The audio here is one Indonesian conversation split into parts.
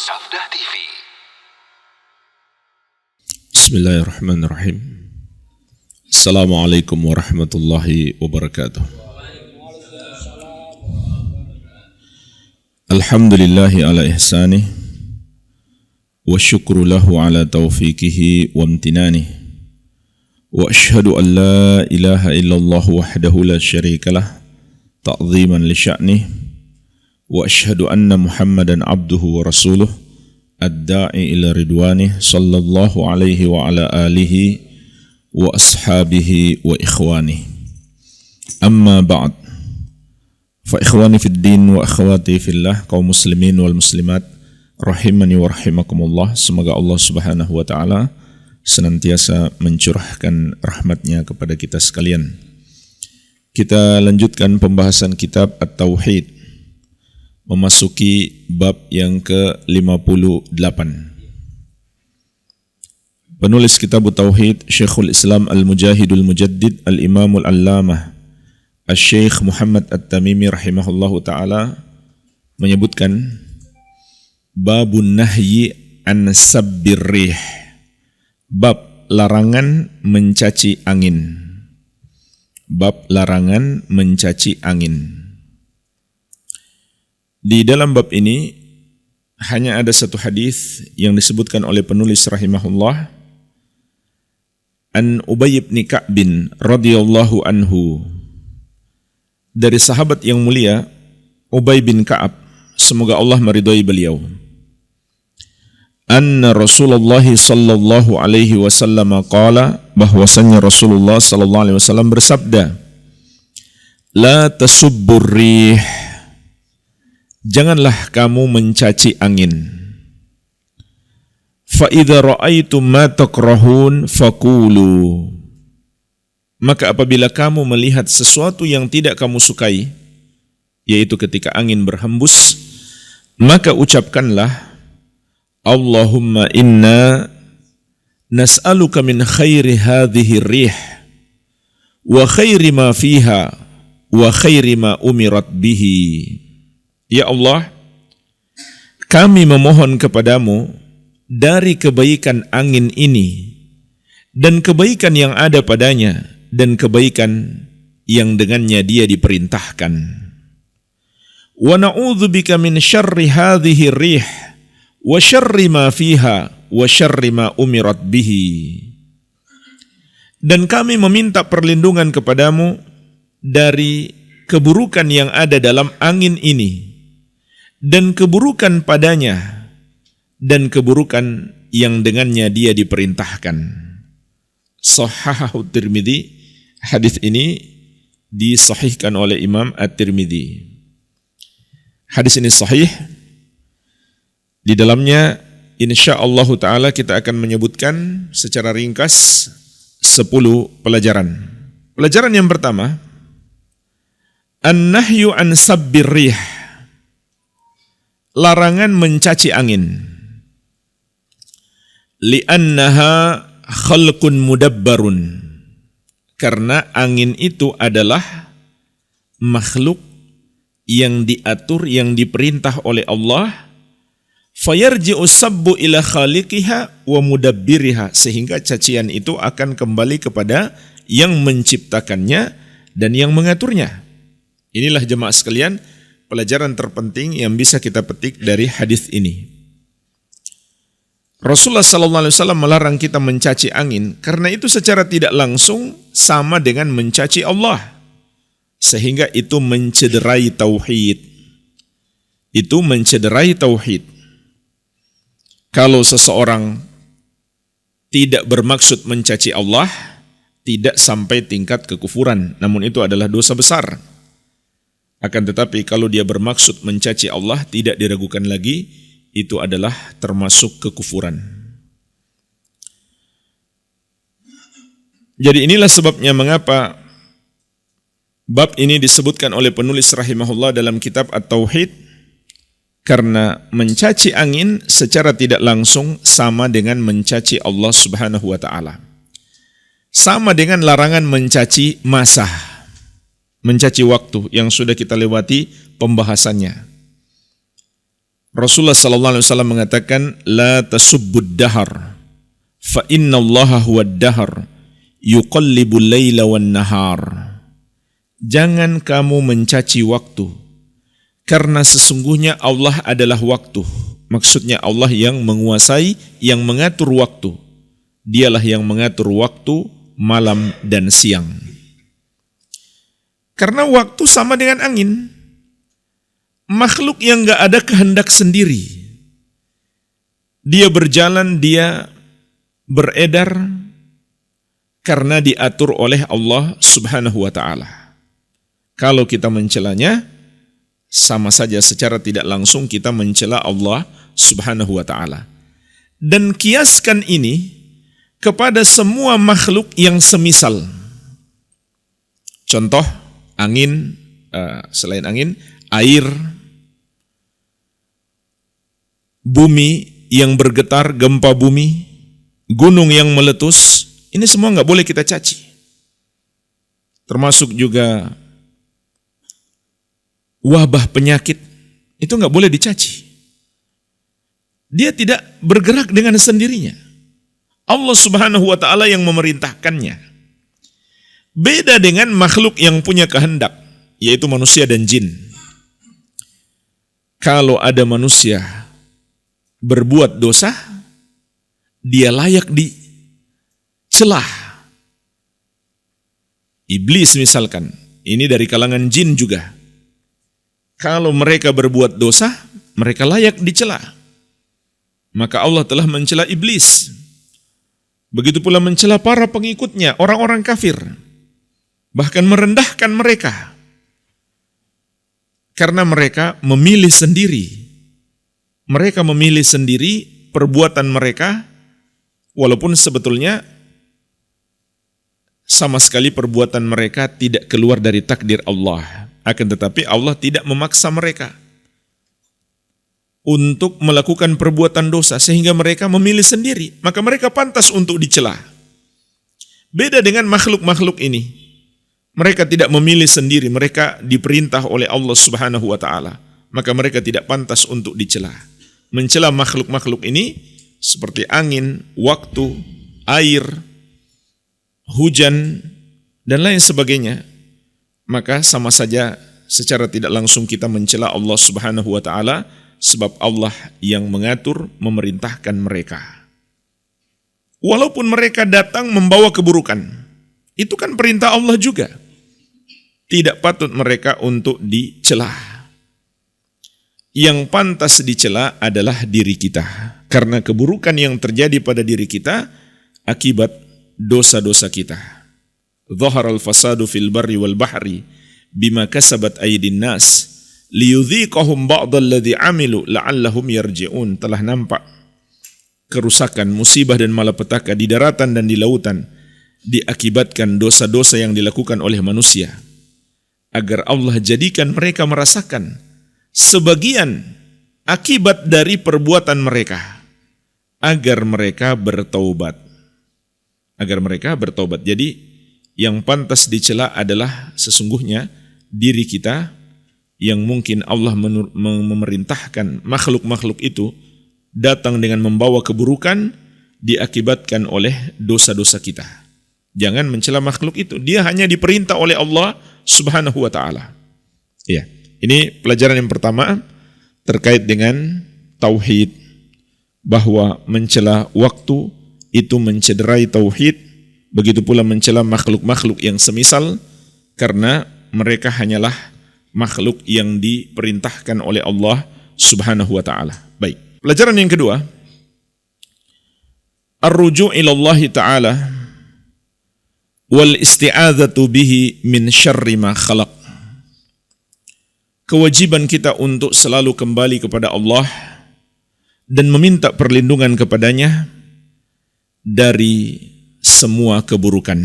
Sabda TV. Bismillahirrahmanirrahim. Assalamualaikum warahmatullahi wabarakatuh. Alhamdulillahi ala ihsanih wa syukru lahu ala taufiqihi wa amtinanih. Wa ashhadu an la ilaha illallah wahdahu la syarikalah ta'ziman li sya'nih. Wa ashhadu anna Muhammadan abduhu wa rasuluh ad-da'i ila ridwanih sallallahu alaihi wa ala alihi wa ashabihi wa ikhwanih. Amma ba'd. Fa ikhwani fid din wa akhwati fillah, kaum muslimin wal muslimat rahimani wa rahimakumullah. Semoga Allah Subhanahu wa taala senantiasa mencurahkan rahmatnya kepada kita sekalian. Kita lanjutkan pembahasan kitab At-Tauhid, memasuki bab yang ke-58. Penulis kitab Tauhid, Syekhul Islam Al-Mujahidul Mujaddid Al-Imamul Allamah Asy-Syaikh Muhammad At-Tamimi rahimahullahu ta'ala menyebutkan babun nahyi an sabbir rih, bab larangan mencaci angin. Bab larangan mencaci angin. Di dalam bab ini hanya ada satu hadis yang disebutkan oleh penulis rahimahullah, an Ubay bin Ka'b radhiyallahu anhu, dari sahabat yang mulia Ubay bin Ka'ab, semoga Allah meridhai beliau. Anna Rasulullah sallallahu alaihi wasallam qala, bahwasanya Rasulullah sallallahu alaihi wasallam bersabda, la tasubbur rih, janganlah kamu mencaci angin. Fa idza ra'aitum ma takrahun faqulu, maka apabila kamu melihat sesuatu yang tidak kamu sukai, yaitu ketika angin berhembus, maka ucapkanlah, Allahumma inna nas'aluka min khairi hadhihi rih wa khairi ma fiha wa khairi ma umirat bihi. Ya Allah, kami memohon kepadamu dari kebaikan angin ini dan kebaikan yang ada padanya dan kebaikan yang dengannya dia diperintahkan. Wa na'udzubika min syarri hadhihi rih wa syarri ma fiha wa syarri ma umirat bihi. Dan kami meminta perlindungan kepadamu dari keburukan yang ada dalam angin ini dan keburukan padanya dan keburukan yang dengannya dia diperintahkan. Shahahahu Tirmidzi, hadis ini disahihkan oleh Imam At-Tirmidzi. Hadis ini sahih. Di dalamnya insyaallah taala kita akan menyebutkan secara ringkas 10 pelajaran. Pelajaran yang pertama, an-nahyu an sabbir rih, larangan mencaci angin. Li'annaha khalqun mudabbarun, karena angin itu adalah makhluk yang diatur, yang diperintah oleh Allah. Fayarji'u sabbu ila khaliqiha wa mudabbiriha, sehingga cacian itu akan kembali kepada yang menciptakannya dan yang mengaturnya. Inilah jemaah sekalian pelajaran terpenting yang bisa kita petik dari hadis ini. Rasulullah sallallahu alaihi wasallam melarang kita mencaci angin karena itu secara tidak langsung sama dengan mencaci Allah, sehingga itu mencederai tauhid. Itu mencederai tauhid. Kalau seseorang tidak bermaksud mencaci Allah, tidak sampai tingkat kekufuran, namun itu adalah dosa besar. Akan tetapi kalau dia bermaksud mencaci Allah, tidak diragukan lagi, itu adalah termasuk kekufuran. Jadi inilah sebabnya mengapa bab ini disebutkan oleh penulis rahimahullah dalam kitab At-Tauhid, karena mencaci angin secara tidak langsung sama dengan mencaci Allah Subhanahu wa taala. Sama dengan larangan mencaci masa, mencaci waktu yang sudah kita lewati pembahasannya. Rasulullah sallallahu alaihi wasallam mengatakan, la tasubbud dahar fa innallaha huwad dahar yuqallibul laila wan nahar. Jangan kamu mencaci waktu, karena sesungguhnya Allah adalah waktu. Maksudnya Allah yang menguasai, yang mengatur waktu. Dialah yang mengatur waktu malam dan siang. Karena waktu sama dengan angin. Makhluk yang gak ada kehendak sendiri. Dia berjalan, dia beredar karena diatur oleh Allah Subhanahu wa ta'ala. Kalau kita mencelanya, sama saja secara tidak langsung kita mencela Allah Subhanahu wa ta'ala. Dan kiaskan ini kepada semua makhluk yang semisal. Contoh, angin, selain angin, air, bumi yang bergetar, gempa bumi, gunung yang meletus, ini semua nggak boleh kita caci. Termasuk juga wabah penyakit, itu nggak boleh dicaci. Dia tidak bergerak dengan sendirinya. Allah Subhanahu wa ta'ala yang memerintahkannya. Beda dengan makhluk yang punya kehendak, yaitu manusia dan jin. Kalau ada manusia berbuat dosa, dia layak dicelah. Iblis misalkan, ini dari kalangan jin juga. Kalau mereka berbuat dosa, mereka layak dicela. Maka Allah telah mencela iblis. Begitu pula mencela para pengikutnya, orang-orang kafir. Bahkan merendahkan mereka. Karena mereka memilih sendiri. Mereka memilih sendiri perbuatan mereka, walaupun sebetulnya sama sekali perbuatan mereka tidak keluar dari takdir Allah. Akan tetapi Allah tidak memaksa mereka untuk melakukan perbuatan dosa, sehingga mereka memilih sendiri. Maka mereka pantas untuk dicela. Beda dengan makhluk-makhluk ini. Mereka tidak memilih sendiri, mereka diperintah oleh Allah Subhanahu wa ta'ala. Maka mereka tidak pantas untuk dicela. Mencela makhluk-makhluk ini seperti angin, waktu, air, hujan, dan lain sebagainya, maka sama saja secara tidak langsung kita mencela Allah Subhanahu wa ta'ala, sebab Allah yang mengatur, memerintahkan mereka. Walaupun mereka datang membawa keburukan, itu kan perintah Allah juga. Tidak patut mereka untuk dicela. Yang pantas dicela adalah diri kita, karena keburukan yang terjadi pada diri kita akibat dosa-dosa kita. Dhaharal fasadu fil barri wal bahri bima kasabat aydin nas liyudhiqahum ba'dalladzi amilu la'allahum yarji'un. Telah nampak kerusakan, musibah dan malapetaka di daratan dan di lautan diakibatkan dosa-dosa yang dilakukan oleh manusia, agar Allah jadikan mereka merasakan sebagian akibat dari perbuatan mereka, agar mereka bertaubat. Agar mereka bertaubat. Jadi yang pantas dicela adalah sesungguhnya diri kita, yang mungkin Allah memerintahkan makhluk-makhluk itu datang dengan membawa keburukan diakibatkan oleh dosa-dosa kita. Jangan mencela makhluk itu. Dia hanya diperintah oleh Allah Subhanahu wa ta'ala. Ya. Ini pelajaran yang pertama terkait dengan tauhid, bahwa mencela waktu itu mencederai tauhid, begitu pula mencela makhluk-makhluk yang semisal, karena mereka hanyalah makhluk yang diperintahkan oleh Allah Subhanahu wa ta'ala. Baik. Pelajaran yang kedua, ar-ruju' ila Allah ta'ala wal isti'adzatu bihi min syarri ma khalaq. Kewajiban kita untuk selalu kembali kepada Allah dan meminta perlindungan kepadanya dari semua keburukan.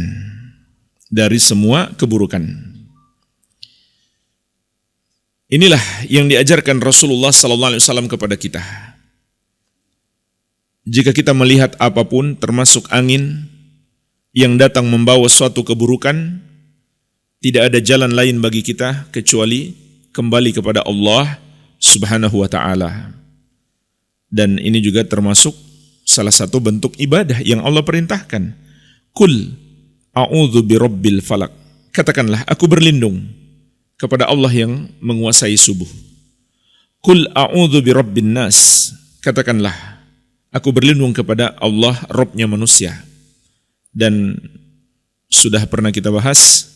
Dari semua keburukan. Inilah yang diajarkan Rasulullah sallallahu alaihi wasallam kepada kita. Jika kita melihat apapun, termasuk angin yang datang membawa suatu keburukan, tidak ada jalan lain bagi kita kecuali kembali kepada Allah Subhanahu wa ta'ala. Dan ini juga termasuk salah satu bentuk ibadah yang Allah perintahkan. Kul a'udzu birabbil falak. Katakanlah, aku berlindung kepada Allah yang menguasai subuh. Kul a'udzu birabbin nas. Katakanlah, aku berlindung kepada Allah, Rabbnya manusia. Dan sudah pernah kita bahas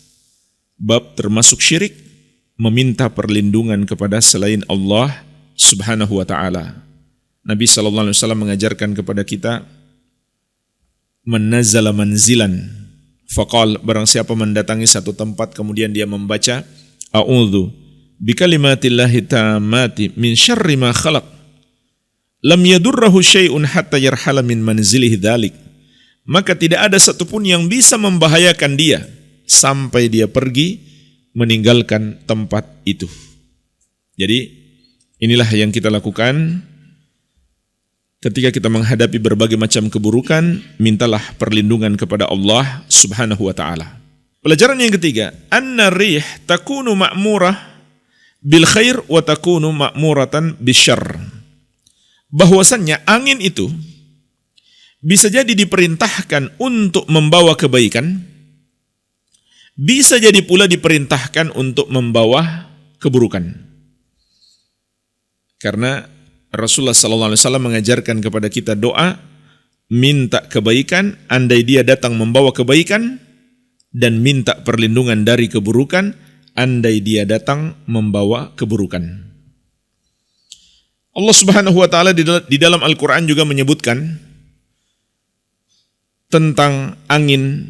bab termasuk syirik, meminta perlindungan kepada selain Allah Subhanahu wa ta'ala. Nabi SAW mengajarkan kepada kita, man nazala manzilan faqal, barang siapa mendatangi satu tempat kemudian dia membaca a'udzu bikalimatillahi tammati min syarri ma khalaq lam yadurruhu syai'un hatta yarhala min manzilihi dzalik, maka tidak ada satupun yang bisa membahayakan dia sampai dia pergi meninggalkan tempat itu. Jadi inilah yang kita lakukan ketika kita menghadapi berbagai macam keburukan, mintalah perlindungan kepada Allah Subhanahu wa ta'ala. Pelajaran yang ketiga, anna rih takunu ma'murah bil khair wa takunu ma'muratan bisyarr. Bahwasannya angin itu bisa jadi diperintahkan untuk membawa kebaikan, bisa jadi pula diperintahkan untuk membawa keburukan. Karena Rasulullah SAW mengajarkan kepada kita doa, minta kebaikan, andai dia datang membawa kebaikan, dan minta perlindungan dari keburukan, andai dia datang membawa keburukan. Allah Subhanahu wa ta'ala di dalam Al-Quran juga menyebutkan tentang angin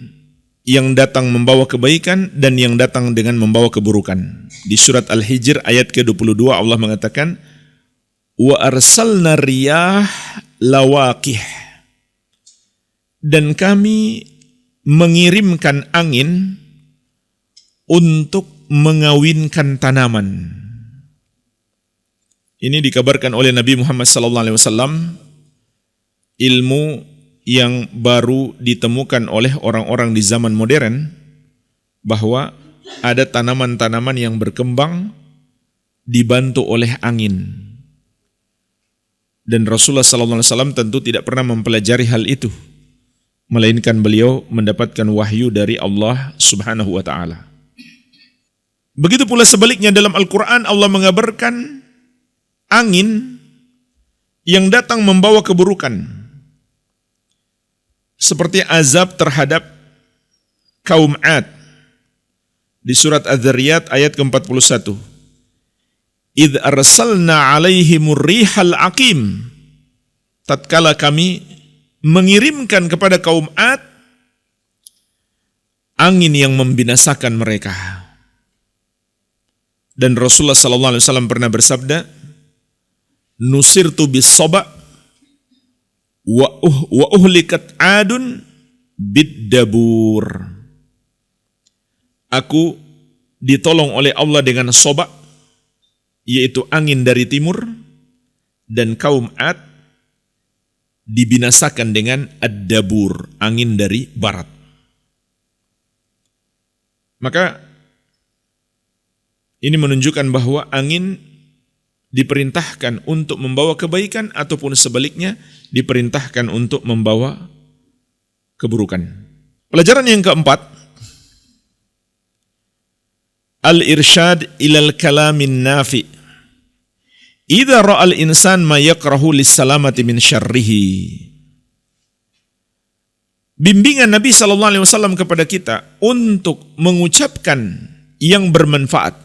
yang datang membawa kebaikan dan yang datang dengan membawa keburukan. Di surat Al-Hijr ayat ke-22 Allah mengatakan, wa arsalna riyah lawaqih, dan kami mengirimkan angin untuk mengawinkan tanaman. Ini dikabarkan oleh Nabi Muhammad SAW, ilmu yang baru ditemukan oleh orang-orang di zaman modern, bahwa ada tanaman-tanaman yang berkembang dibantu oleh angin. Dan Rasulullah SAW tentu tidak pernah mempelajari hal itu, melainkan beliau mendapatkan wahyu dari Allah Subhanahu wa ta'ala. Begitu pula sebaliknya dalam Al-Quran Allah mengabarkan angin yang datang membawa keburukan, seperti azab terhadap kaum Ad di surat Az-Zariyat ayat ke-41. Idh arsalna alaihimur rihal aqim, tatkala kami mengirimkan kepada kaum Ad angin yang membinasakan mereka. Dan Rasulullah SAW pernah bersabda, nusirtu bis soba wa uhlikat adun biddabur. Aku ditolong oleh Allah dengan soba, yaitu angin dari timur, dan kaum Ad dibinasakan dengan ad-dabur, angin dari barat. Maka ini menunjukkan bahwa angin diperintahkan untuk membawa kebaikan ataupun sebaliknya diperintahkan untuk membawa keburukan. Pelajaran yang keempat, al-irsyad ilal kalamin nafi. Idza ra'al insan ma yakrahu lis-salamati min syarrihi. Bimbingan Nabi SAW kepada kita untuk mengucapkan yang bermanfaat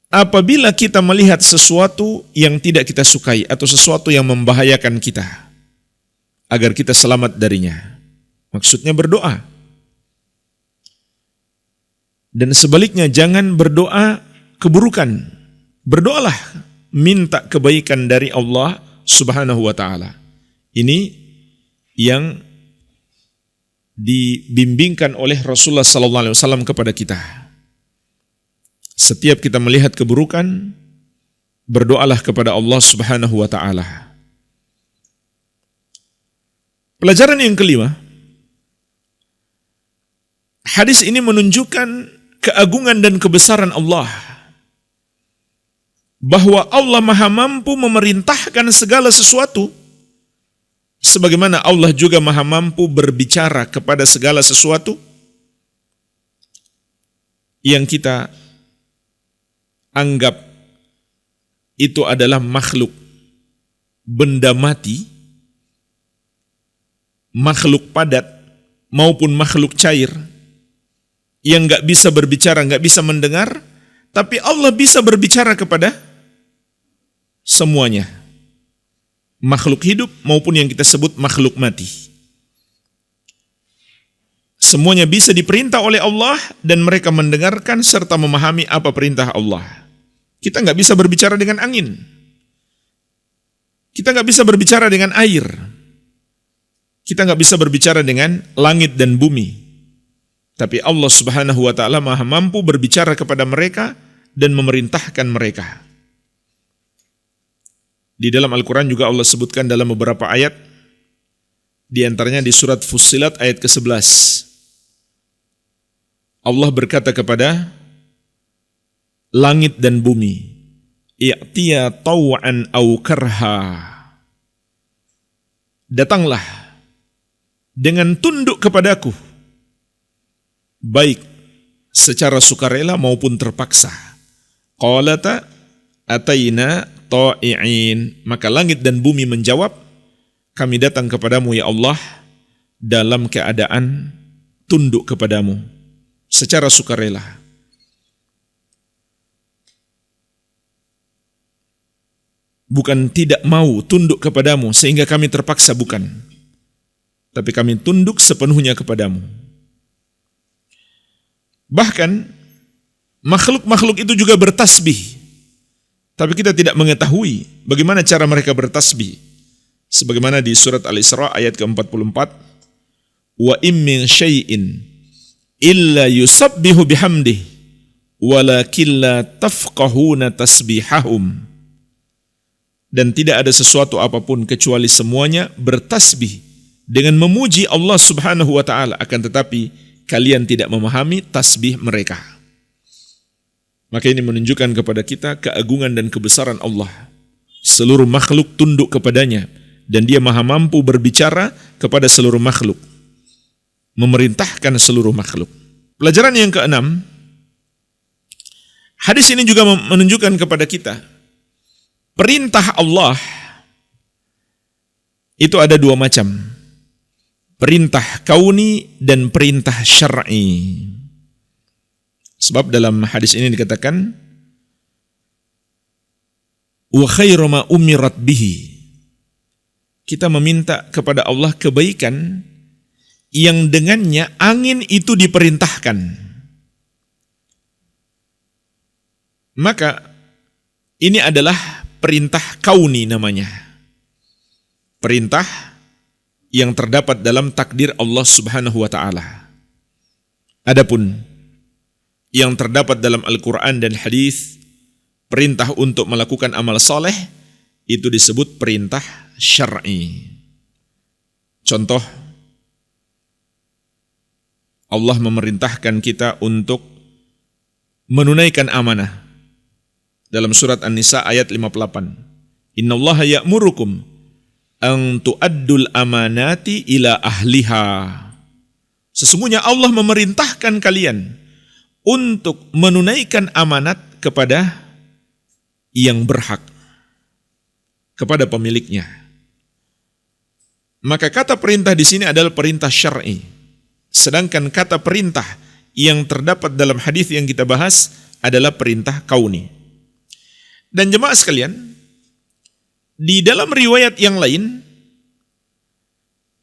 apabila kita melihat sesuatu yang tidak kita sukai atau sesuatu yang membahayakan kita, agar kita selamat darinya. Maksudnya berdoa. Dan sebaliknya jangan berdoa keburukan. Berdoalah minta kebaikan dari Allah Subhanahu wa ta'ala. Ini yang dibimbingkan oleh Rasulullah SAW kepada kita. Setiap kita melihat keburukan, berdoalah kepada Allah Subhanahu wa ta'ala. Pelajaran yang kelima, hadis ini menunjukkan keagungan dan kebesaran Allah. bahwa Allah Maha mampu memerintahkan segala sesuatu, sebagaimana Allah juga Maha mampu berbicara kepada segala sesuatu yang kita anggap itu adalah makhluk benda mati, makhluk padat maupun makhluk cair yang nggak bisa berbicara, nggak bisa mendengar, tapi Allah bisa berbicara kepada semuanya, makhluk hidup maupun yang kita sebut makhluk mati. Semuanya bisa diperintah oleh Allah dan mereka mendengarkan serta memahami apa perintah Allah. Kita nggak bisa berbicara dengan angin. Kita nggak bisa berbicara dengan air. Kita nggak bisa berbicara dengan langit dan bumi. Tapi Allah Subhanahu wa Ta'ala Maha mampu berbicara kepada mereka dan memerintahkan mereka. Di dalam Al-Quran juga Allah sebutkan dalam beberapa ayat, di antaranya di surat Fussilat ayat ke-11. Allah berkata kepada langit dan bumi, "I'tiya taw'an aw karha." Datanglah dengan tunduk kepadaku, baik secara sukarela maupun terpaksa. Qalata ataina ta'i'in. Maka langit dan bumi menjawab, kami datang kepadamu ya Allah dalam keadaan tunduk kepadamu secara sukarela. Bukan tidak mau tunduk kepadamu sehingga kami terpaksa, bukan. Tapi kami tunduk sepenuhnya kepadamu. Bahkan makhluk-makhluk itu juga bertasbih. Tapi kita tidak mengetahui bagaimana cara mereka bertasbih. Sebagaimana di surat Al-Isra ayat ke-44, "Wa in min syai'in illa yusabbihu bihamdihi walakin la tafqahuna tasbihahum." Dan tidak ada sesuatu apapun kecuali semuanya bertasbih dengan memuji Allah Subhanahu wa Ta'ala, akan tetapi kalian tidak memahami tasbih mereka. Maka ini menunjukkan kepada kita keagungan dan kebesaran Allah. Seluruh makhluk tunduk kepadanya dan dia maha mampu berbicara kepada seluruh makhluk, memerintahkan seluruh makhluk. Pelajaran yang keenam, hadis ini juga menunjukkan kepada kita perintah Allah itu ada dua macam. Perintah kauni dan perintah syar'i. Sebab dalam hadis ini dikatakan, wa khairu ma umirat bihi. Kita meminta kepada Allah kebaikan yang dengannya angin itu diperintahkan. Maka ini adalah perintah kauni namanya. Perintah yang terdapat dalam takdir Allah Subhanahu wa Ta'ala. Adapun yang terdapat dalam Al-Quran dan hadis, perintah untuk melakukan amal soleh, itu disebut perintah syar'i. Contoh, Allah memerintahkan kita untuk menunaikan amanah. Dalam surat An-Nisa ayat 58. Innallaha ya'murukum an tu'addul amanati ila ahliha. Sesungguhnya Allah memerintahkan kalian untuk menunaikan amanat kepada yang berhak, kepada pemiliknya. Maka kata perintah di sini adalah perintah syar'i. Sedangkan kata perintah yang terdapat dalam hadis yang kita bahas adalah perintah kauni. Dan jemaah sekalian, di dalam riwayat yang lain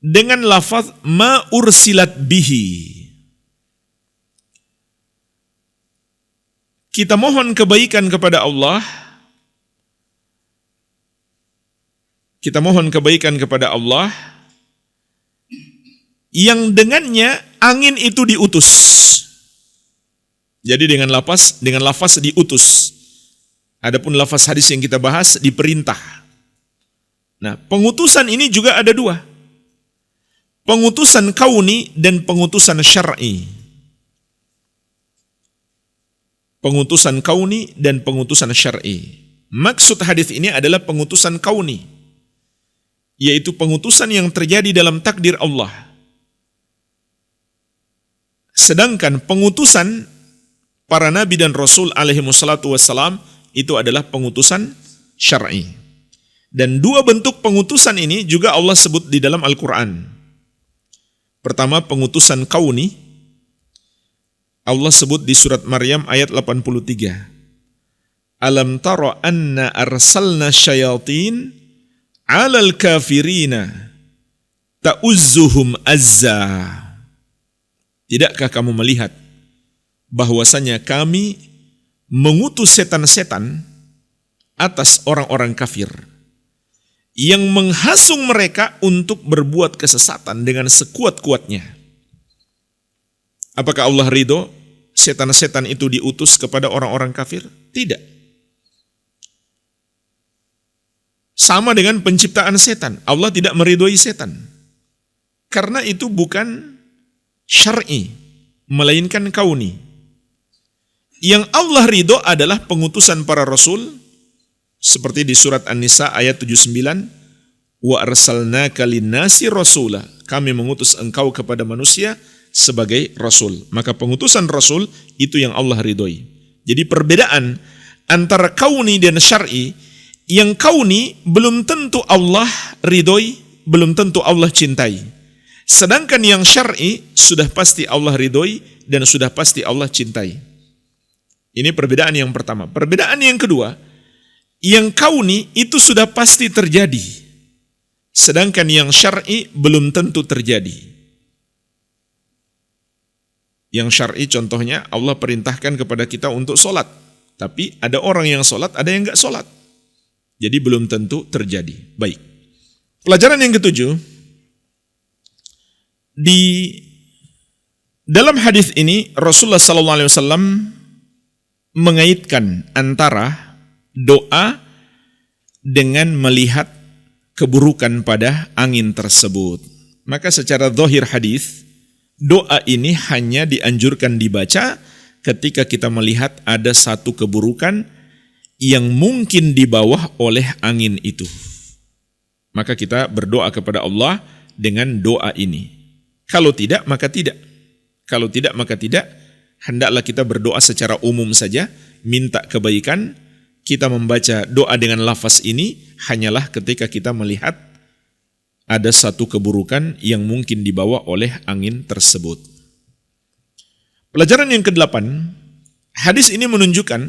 dengan lafaz ma ursilat bihi, kita mohon kebaikan kepada Allah, kita mohon kebaikan kepada Allah yang dengannya angin itu diutus. Jadi dengan lafaz diutus. Adapun lafaz hadis yang kita bahas diperintah. Nah, pengutusan ini juga ada dua. Pengutusan kauni dan pengutusan syar'i. Pengutusan kauni dan pengutusan syar'i. Maksud hadis ini adalah pengutusan kauni, yaitu pengutusan yang terjadi dalam takdir Allah. Sedangkan pengutusan para nabi dan rasul alaihi wassalatu wassalam itu adalah pengutusan syar'i. Dan dua bentuk pengutusan ini juga Allah sebut di dalam Al-Quran. Pertama, pengutusan kauni. Allah sebut di surat Maryam ayat 83. Alam tara anna arsalna syayatin 'alal kafirina ta'uzzuhum azza. Tidakkah kamu melihat bahwasanya kami mengutus setan-setan atas orang-orang kafir yang menghasung mereka untuk berbuat kesesatan dengan sekuat-kuatnya? Apakah Allah ridho setan-setan itu diutus kepada orang-orang kafir? Tidak. Sama dengan penciptaan setan. Allah tidak meridhoi setan. Karena itu bukan syar'i, melainkan kauni. Yang Allah ridho adalah pengutusan para rasul, seperti di surat An-Nisa ayat 79, wa arsalnaka linnasi rasula. Kami mengutus engkau kepada manusia sebagai rasul. Maka pengutusan rasul itu yang Allah ridhoi. Jadi perbedaan antara kauni dan syar'i, yang kauni belum tentu Allah ridhoi, belum tentu Allah cintai. Sedangkan yang syar'i sudah pasti Allah ridhoi dan sudah pasti Allah cintai. Ini perbedaan yang pertama. Perbedaan yang kedua, yang kauni itu sudah pasti terjadi. Sedangkan yang syar'i belum tentu terjadi. Yang syar'i contohnya Allah perintahkan kepada kita untuk sholat. Tapi ada orang yang sholat, ada yang enggak sholat. Jadi belum tentu terjadi. Baik. Pelajaran yang ketujuh. Di dalam hadis ini Rasulullah SAW mengaitkan antara doa dengan melihat keburukan pada angin tersebut. Maka secara zahir hadis, doa ini hanya dianjurkan dibaca ketika kita melihat ada satu keburukan yang mungkin di bawah oleh angin itu. Maka kita berdoa kepada Allah dengan doa ini. Kalau tidak, maka tidak. Kalau tidak, maka tidak. Hendaklah kita berdoa secara umum saja, minta kebaikan. Kita membaca doa dengan lafaz ini hanyalah ketika kita melihat ada satu keburukan yang mungkin dibawa oleh angin tersebut. Pelajaran yang ke-8, hadis ini menunjukkan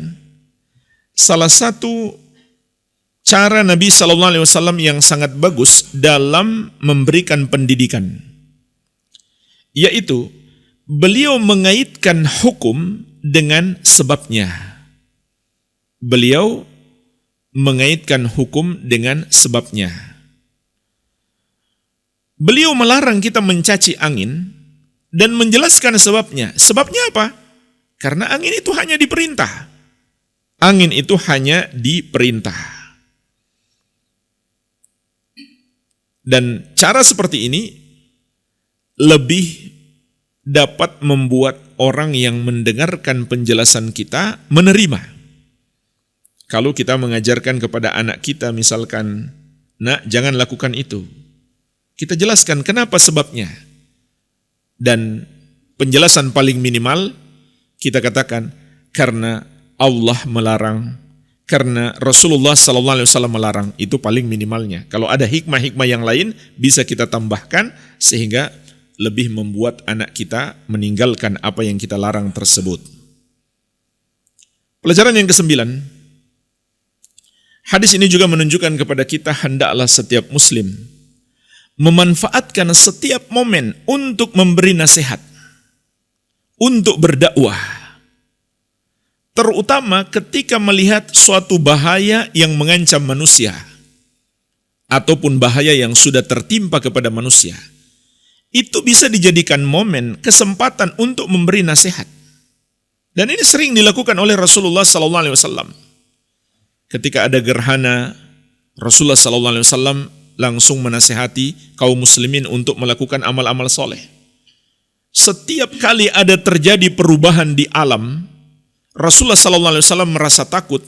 salah satu cara Nabi SAW yang sangat bagus dalam memberikan pendidikan, yaitu beliau mengaitkan hukum dengan sebabnya. Beliau mengaitkan hukum dengan sebabnya. Beliau melarang kita mencaci angin dan menjelaskan sebabnya. Sebabnya apa? Karena angin itu hanya diperintah. Angin itu hanya diperintah. Dan cara seperti ini lebih dapat membuat orang yang mendengarkan penjelasan kita menerima. Kalau kita mengajarkan kepada anak kita misalkan, nak jangan lakukan itu. Kita jelaskan kenapa sebabnya. Dan penjelasan paling minimal kita katakan karena Allah melarang, karena Rasulullah SAW melarang, itu paling minimalnya. Kalau ada hikmah-hikmah yang lain bisa kita tambahkan sehingga lebih membuat anak kita meninggalkan apa yang kita larang tersebut. Pelajaran yang ke-9, hadis ini juga menunjukkan kepada kita hendaklah setiap muslim memanfaatkan setiap momen untuk memberi nasihat, untuk berdakwah. Terutama ketika melihat suatu bahaya yang mengancam manusia ataupun bahaya yang sudah tertimpa kepada manusia. Itu bisa dijadikan momen, kesempatan untuk memberi nasihat. Dan ini sering dilakukan oleh Rasulullah SAW. Ketika ada gerhana, Rasulullah SAW langsung menasihati kaum muslimin untuk melakukan amal-amal soleh. Setiap kali ada terjadi perubahan di alam, Rasulullah SAW merasa takut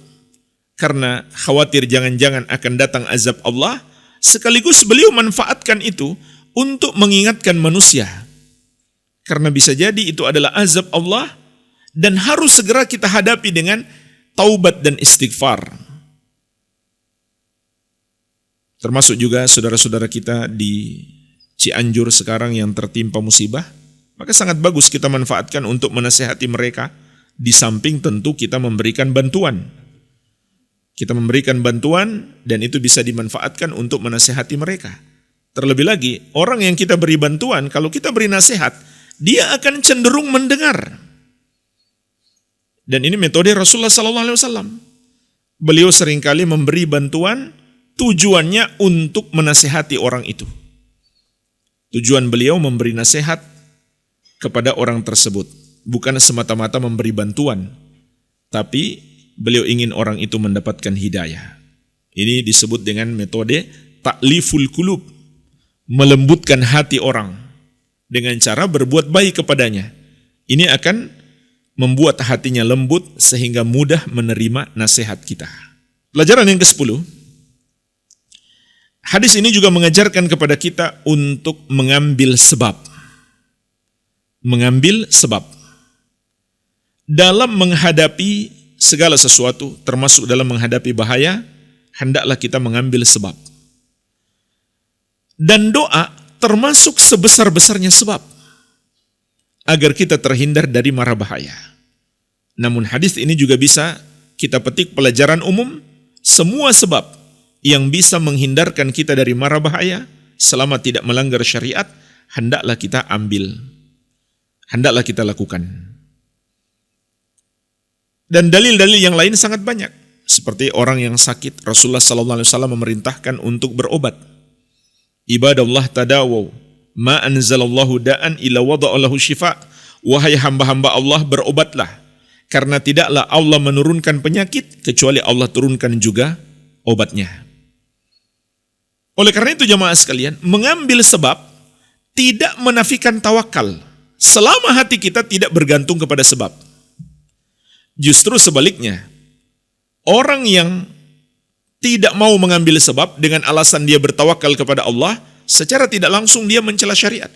karena khawatir jangan-jangan akan datang azab Allah, sekaligus beliau manfaatkan itu untuk mengingatkan manusia. Karena bisa jadi itu adalah azab Allah dan harus segera kita hadapi dengan taubat dan istighfar. Termasuk juga saudara-saudara kita di Cianjur sekarang yang tertimpa musibah, maka sangat bagus kita manfaatkan untuk menasihati mereka, di samping tentu kita memberikan bantuan. Kita memberikan bantuan dan itu bisa dimanfaatkan untuk menasihati mereka. Terlebih lagi, orang yang kita beri bantuan, kalau kita beri nasihat, dia akan cenderung mendengar. Dan ini metode Rasulullah SAW. Beliau seringkali memberi bantuan, tujuannya untuk menasihati orang itu. Tujuan beliau memberi nasihat kepada orang tersebut, bukan semata-mata memberi bantuan, tapi beliau ingin orang itu mendapatkan hidayah. Ini disebut dengan metode ta'liful qulub, melembutkan hati orang dengan cara berbuat baik kepadanya. Ini akan membuat hatinya lembut sehingga mudah menerima nasihat kita. Pelajaran yang ke-10. Hadis ini juga mengajarkan kepada kita untuk mengambil sebab. Mengambil sebab. Dalam menghadapi segala sesuatu, termasuk dalam menghadapi bahaya, hendaklah kita mengambil sebab. Dan doa termasuk sebesar-besarnya sebab, agar kita terhindar dari mara bahaya. Namun hadis ini juga bisa kita petik pelajaran umum, semua sebab yang bisa menghindarkan kita dari mara bahaya selama tidak melanggar syariat, hendaklah kita ambil, hendaklah kita lakukan. Dan dalil-dalil yang lain sangat banyak. Seperti orang yang sakit, Rasulullah SAW memerintahkan untuk berobat. Ibadallah tadawaw, ma anzalallahu da'an ila wada'allahu syifa. Wahai hamba-hamba Allah, berobatlah. Karena tidaklah Allah menurunkan penyakit, kecuali Allah turunkan juga obatnya. Oleh karena itu jamaah sekalian, mengambil sebab tidak menafikan tawakal selama hati kita tidak bergantung kepada sebab. Justru sebaliknya, orang yang tidak mau mengambil sebab dengan alasan dia bertawakal kepada Allah, secara tidak langsung dia mencela syariat.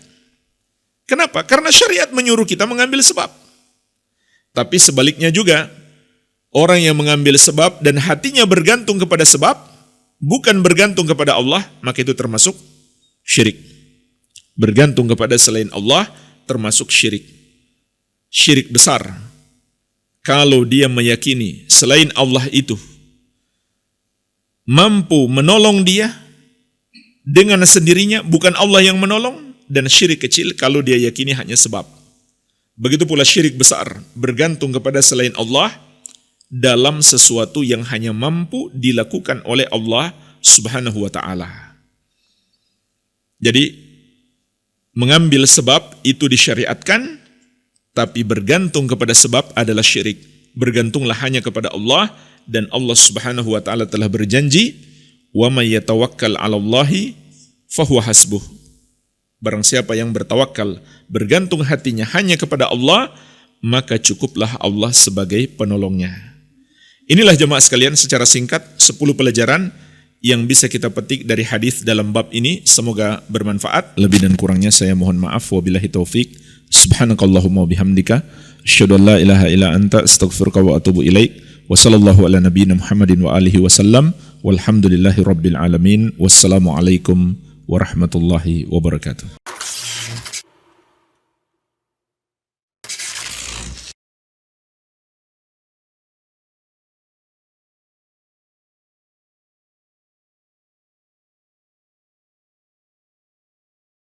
Kenapa? Karena syariat menyuruh kita mengambil sebab. Tapi sebaliknya juga, orang yang mengambil sebab dan hatinya bergantung kepada sebab, bukan bergantung kepada Allah, maka itu termasuk syirik. Bergantung kepada selain Allah termasuk syirik. Syirik besar. Kalau dia meyakini selain Allah itu mampu menolong dia dengan sendirinya, bukan Allah yang menolong, dan syirik kecil kalau dia yakini hanya sebab. Begitu pula syirik besar, bergantung kepada selain Allah dalam sesuatu yang hanya mampu dilakukan oleh Allah Subhanahu wa ta'ala. Jadi, mengambil sebab itu disyariatkan, tapi bergantung kepada sebab adalah syirik. Bergantunglah hanya kepada Allah, dan Allah Subhanahu wa ta'ala telah berjanji, wa may yatawakkal 'alallahi fahuwa hasbuh. Barang siapa yang bertawakal, bergantung hatinya hanya kepada Allah, maka cukuplah Allah sebagai penolongnya. Inilah jemaah sekalian secara singkat 10 pelajaran yang bisa kita petik dari hadis dalam bab ini. Semoga bermanfaat. Lebih dan kurangnya saya mohon maaf. Wabillahi taufik. Subhanakallahumma bihamdika asyhadu an la ilaha illa anta astaghfiruka wa atubu ilaik. Wa sallallahu ala nabiyyina Muhammadin wa alihi wasallam. Walhamdulillahi rabbil alamin. Wassalamu alaikum warahmatullahi wabarakatuh.